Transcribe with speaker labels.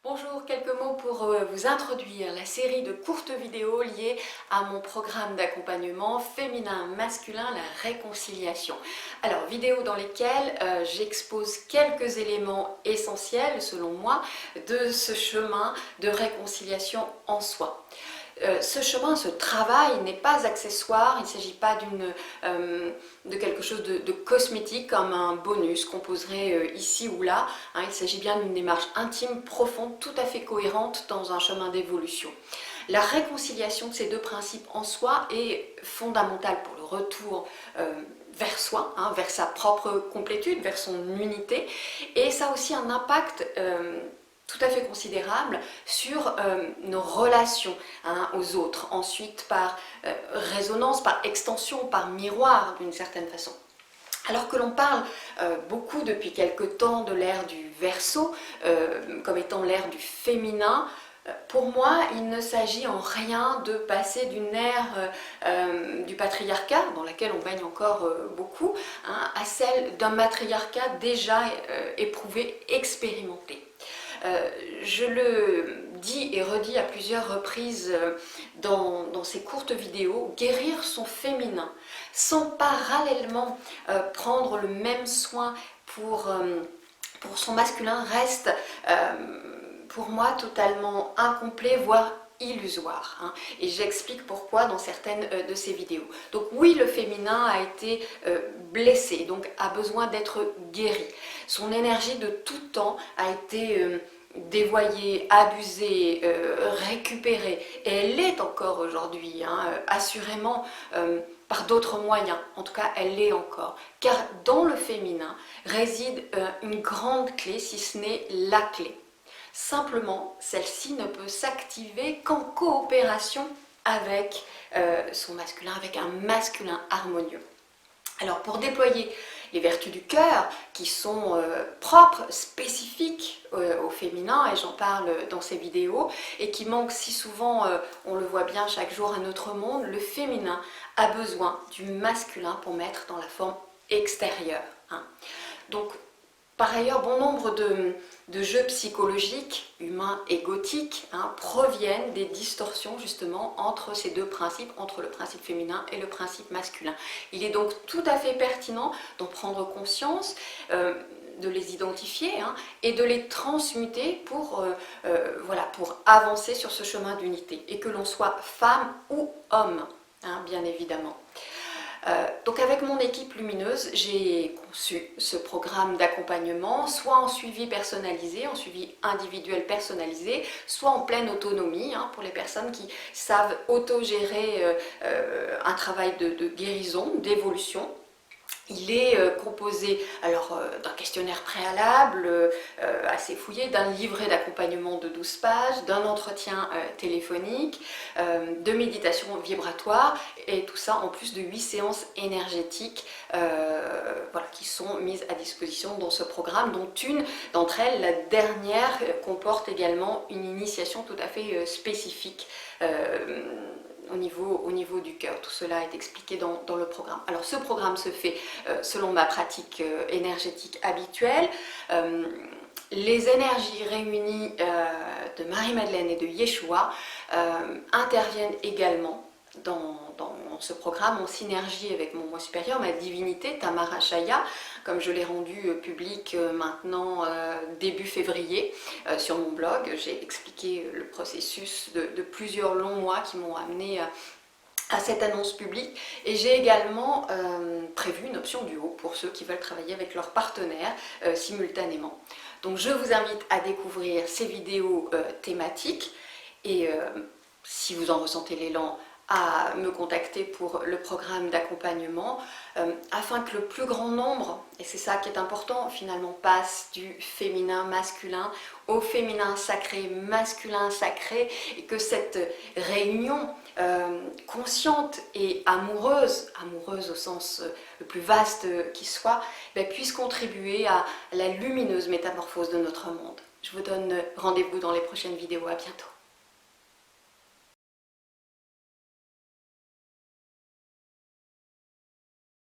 Speaker 1: Bonjour, quelques mots pour vous introduire la série de courtes vidéos liées à mon programme d'accompagnement féminin-masculin, la réconciliation. Alors, vidéos dans lesquelles j'expose quelques éléments essentiels, selon moi, de ce chemin de réconciliation en soi. Ce chemin, ce travail n'est pas accessoire, il ne s'agit pas de quelque chose de cosmétique comme un bonus qu'on poserait ici ou là. Il s'agit bien d'une démarche intime, profonde, tout à fait cohérente dans un chemin d'évolution. La réconciliation de ces deux principes en soi est fondamentale pour le retour vers soi, vers sa propre complétude, vers son unité, et ça a aussi un impact tout à fait considérable sur nos relations aux autres, ensuite par résonance, par extension, par miroir d'une certaine façon. Alors que l'on parle beaucoup depuis quelque temps de l'ère du Verseau comme étant l'ère du féminin, pour moi, il ne s'agit en rien de passer d'une ère du patriarcat, dans laquelle on baigne encore beaucoup, à celle d'un matriarcat déjà éprouvé, expérimenté. Je le dis et redis à plusieurs reprises dans ces courtes vidéos, guérir son féminin sans parallèlement prendre le même soin pour son masculin reste pour moi totalement incomplet, voire illusoire. Et j'explique pourquoi dans certaines de ces vidéos. Donc oui, le féminin a été blessé, donc a besoin d'être guéri. Son énergie de tout temps a été dévoyée, abusée, récupérée, et elle l'est encore aujourd'hui, assurément par d'autres moyens, en tout cas elle l'est encore, car dans le féminin réside une grande clé, si ce n'est la clé. Simplement, celle-ci ne peut s'activer qu'en coopération avec son masculin, avec un masculin harmonieux. Alors pour déployer les vertus du cœur qui sont propres, spécifiques au féminin, et j'en parle dans ces vidéos, et qui manquent si souvent, on le voit bien chaque jour à notre monde, le féminin a besoin du masculin pour mettre dans la forme extérieure. Donc, par ailleurs, bon nombre de jeux psychologiques, humains et gothiques, proviennent des distorsions justement entre ces deux principes, entre le principe féminin et le principe masculin. Il est donc tout à fait pertinent d'en prendre conscience, de les identifier et de les transmuter pour avancer sur ce chemin d'unité, et que l'on soit femme ou homme, bien évidemment. Donc avec mon équipe lumineuse, j'ai conçu ce programme d'accompagnement, soit en suivi personnalisé, en suivi individuel personnalisé, soit en pleine autonomie, pour les personnes qui savent autogérer un travail de guérison, d'évolution. Il est composé d'un questionnaire préalable assez fouillé, d'un livret d'accompagnement de 12 pages, d'un entretien téléphonique, de méditation vibratoire, et tout ça en plus de 8 séances énergétiques qui sont mises à disposition dans ce programme, dont une d'entre elles, la dernière, comporte également une initiation tout à fait spécifique au niveau du cœur. Tout cela est expliqué dans le programme. Alors ce programme se fait selon ma pratique énergétique habituelle. Les énergies réunies de Marie-Madeleine et de Yeshua interviennent également dans ce programme en synergie avec mon moi supérieur, ma divinité Tamara Shaya, comme je l'ai rendu public maintenant début février sur mon blog. J'ai expliqué le processus de plusieurs longs mois qui m'ont amené à cette annonce publique, et j'ai également prévu une option duo pour ceux qui veulent travailler avec leurs partenaires simultanément. Donc je vous invite à découvrir ces vidéos thématiques, et si vous en ressentez l'élan, à me contacter pour le programme d'accompagnement afin que le plus grand nombre, et c'est ça qui est important finalement, passe du féminin masculin au féminin sacré, masculin sacré, et que cette réunion consciente et amoureuse au sens le plus vaste qui soit, puisse contribuer à la lumineuse métamorphose de notre monde. Je vous donne rendez-vous dans les prochaines vidéos. À bientôt.